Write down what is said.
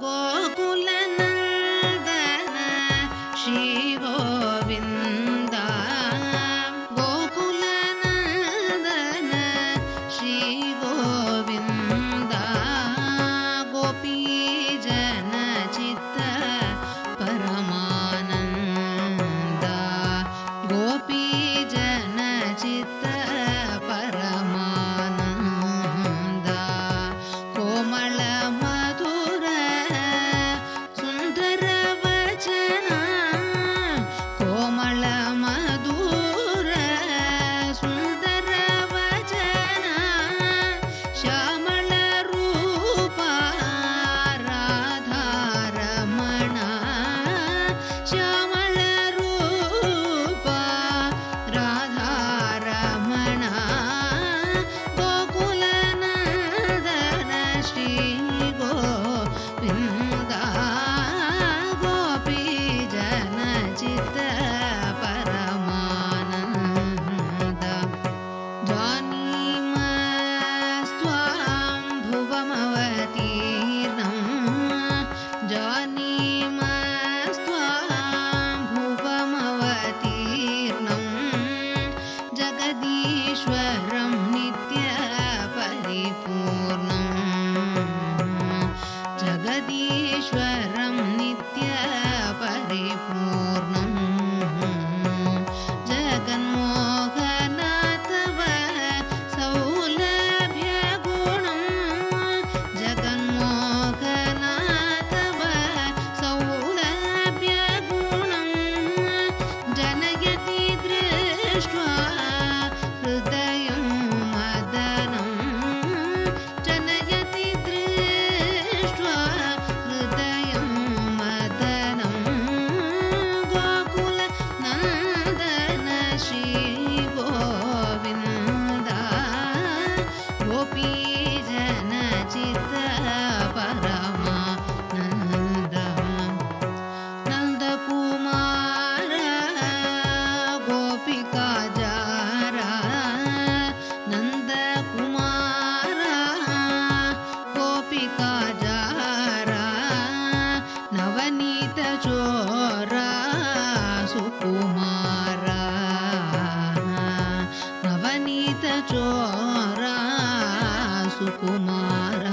गोकुलनन्दन श्री गोविन्द गोकुलनन्दन श्री गोविन्द गोपीजनचित्त परमानन्द गोपीजनचित्त परमानन्द कोमल मधुर सुन्दर वचन कोमल मधुर सुन्दर वचन श्यामल रूप राधारमण श्यामल रूप राधारमण गोकुलनन्दन श्री गोविन्द गोपीजनचित्त परमानन्द जानीमस्त्वां भुवमवतीर्णं जानीमस्त्वां भुवमवतीर्णं जगदीश्वरं नित्यपरिपूर्णं जगदीश्वरं नित्यपरिपूर्णं जगन्मोहन तव सौलभ्यगुणं जगन्मोहन तव सौलभ्यगुणं जनयति दृष्ट्वा हृदयं मदनं जनयति दृष्ट्वा हृदयं मदनं गोकुलनन्दन श्री गोविन्द गोपीजनचित्त परमानन्द नन्दकुमार गोपिकाजार नन्दकुमार गोपिकाजार नवनीत चोर सुकुमार नवनीत चोर सुकुमार